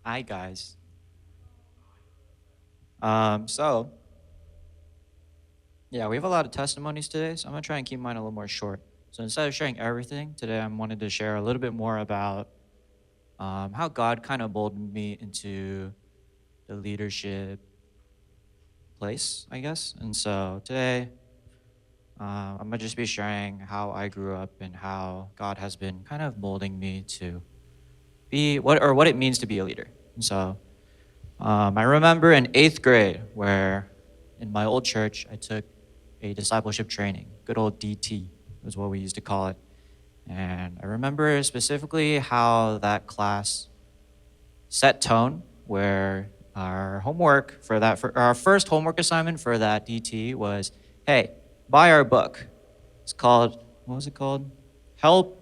Hi guys. So yeah, we have a lot of testimonies today, so I'm gonna try and keep mine a little more short. So instead of sharing everything today, I wanted to share a little bit more about how God kind of molded me into the leadership place, I guess. And so today, I'm gonna just be sharing how I grew up and how God has been kind of molding me to be what it means to be a leader. And so I remember in eighth grade where in my old church, I took a discipleship training, good old DT was what we used to call it. And I remember specifically how that class set tone where for our first homework assignment for that DT was, hey, buy our book. It's called, what was it called? Help,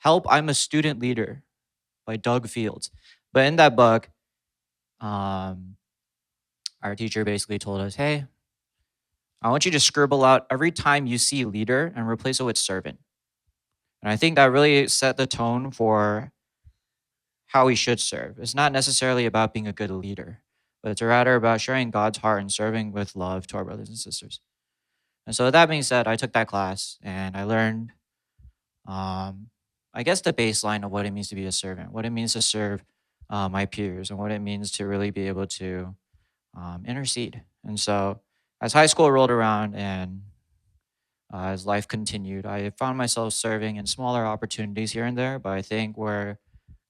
Help, I'm a Student Leader by Doug Fields. But in that book, um, our teacher basically told us, hey, I want you to scribble out every time you see leader and replace it with servant. And I think that really set the tone for how we should serve. It's not necessarily about being a good leader, but it's rather about sharing God's heart and serving with love to our brothers and sisters. And so, with that being said, I took that class and I learned, um, I guess, the baseline of what it means to be a servant, what it means to serve my peers, and what it means to really be able to intercede. And so, as high school rolled around and as life continued, I found myself serving in smaller opportunities here and there. But I think where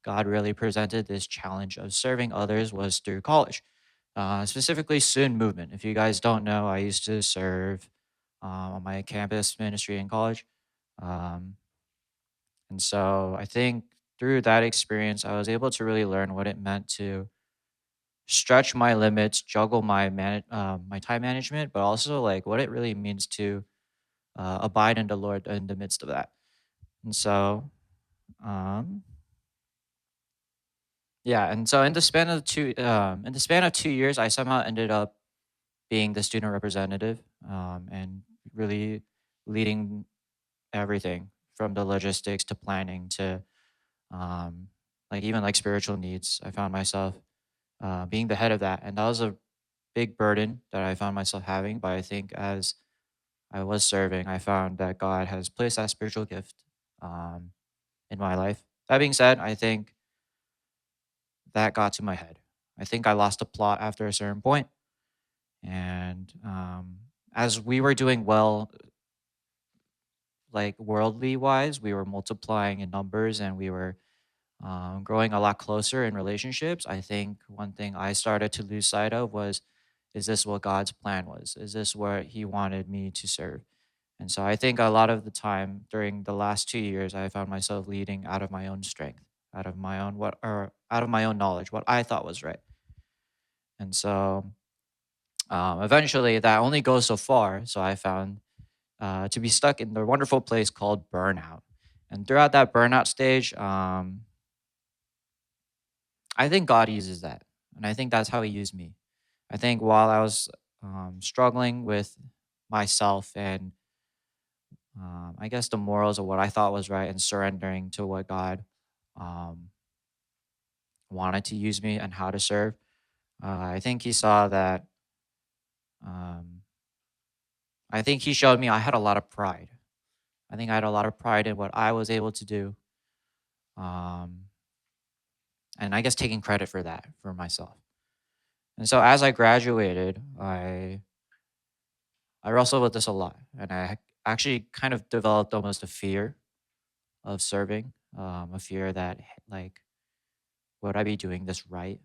God really presented this challenge of serving others was through college, specifically student movement. If you guys don't know, I used to serve on my campus ministry in college. Um, and so I think through that experience, I was able to really learn what it meant to stretch my limits, juggle my time management, but also like what it really means to abide in the Lord in the midst of that. And so, um, yeah, and so in the span of 2 years, I somehow ended up being the student representative, and really leading everything from the logistics to planning to um, like even like spiritual needs. I found myself being the head of that, and that was a big burden that I found myself having. But I think as I was serving, I found that God has placed that spiritual gift um, in my life. That being said, I think that got to my head. I think I lost the plot after a certain point, and as we were doing well, like worldly wise, we were multiplying in numbers and we were growing a lot closer in relationships. I think one thing I started to lose sight of was, is this what God's plan was? Is this where He wanted me to serve? And so I think a lot of the time during the last 2 years, I found myself leading out of my own strength, out of my own knowledge, what I thought was right. And so eventually, that only goes so far. So I found to be stuck in the wonderful place called burnout. And throughout that burnout stage, I think God uses that. And I think that's how He used me. I think while I was struggling with myself and I guess the morals of what I thought was right and surrendering to what God um, wanted to use me and how to serve, I think He saw that. Um, I think He showed me I had a lot of pride. I think I had a lot of pride in what I was able to do. Um, and I guess taking credit for that for myself. And so as I graduated, I wrestled with this a lot, and I actually kind of developed almost a fear of serving, a fear that like would I be doing this right?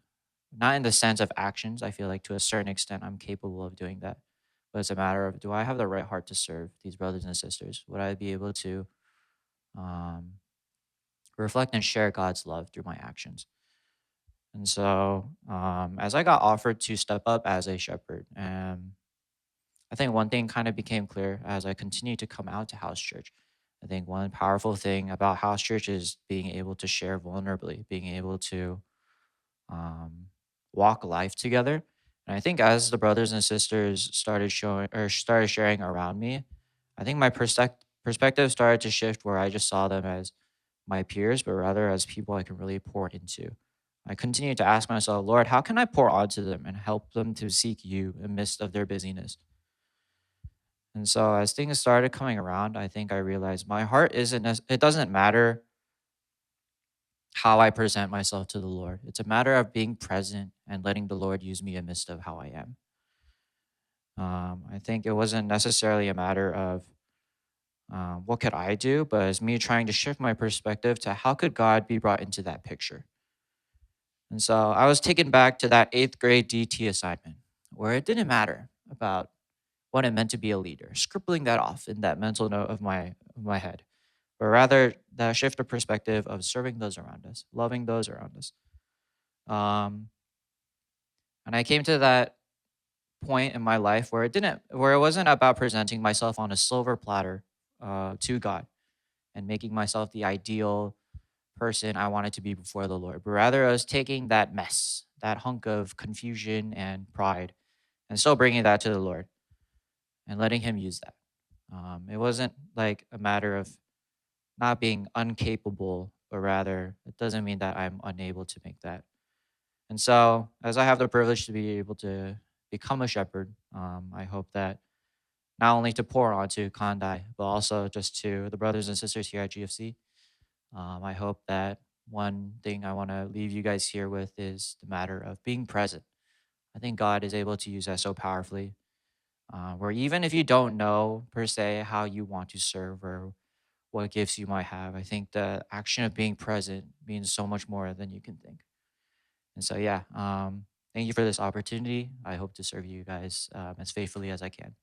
Not in the sense of actions. I feel like to a certain extent I'm capable of doing that, but it's a matter of do I have the right heart to serve these brothers and sisters? Would I be able to um, reflect and share God's love through my actions? And so, as I got offered to step up as a shepherd, I think one thing kind of became clear as I continued to come out to house church. I think one powerful thing about house church is being able to share vulnerably, being able to um, walk life together. And I think as the brothers and sisters started sharing around me, I think my perspective started to shift where I just saw them as my peers, but rather as people I can really pour into. I continued to ask myself, Lord, how can I pour onto them and help them to seek you in the midst of their busyness? And so as things started coming around, I think I realized my heart it doesn't matter how I present myself to the Lord. It's a matter of being present and letting the Lord use me in the midst of how I am. I think it wasn't necessarily a matter of what could I do, but it's me trying to shift my perspective to how could God be brought into that picture. And so I was taken back to that eighth grade DT assignment where it didn't matter about what it meant to be a leader, scribbling that off in that mental note of my head, but rather that shift of perspective of serving those around us, loving those around us. Um, and I came to that point in my life where it wasn't about presenting myself on a silver platter to God and making myself the ideal person I wanted to be before the Lord, but rather I was taking that mess, that hunk of confusion and pride, and still bringing that to the Lord and letting Him use that. It wasn't like a matter of not being incapable, but rather it doesn't mean that I'm unable to make that. And so, as I have the privilege to be able to become a shepherd, I hope that not only to pour onto Kandai, but also just to the brothers and sisters here at GFC. I hope that one thing I want to leave you guys here with is the matter of being present. I think God is able to use that so powerfully, where even if you don't know per se how you want to serve or what gifts you might have, I think the action of being present means so much more than you can think. And so, yeah, thank you for this opportunity. I hope to serve you guys as faithfully as I can.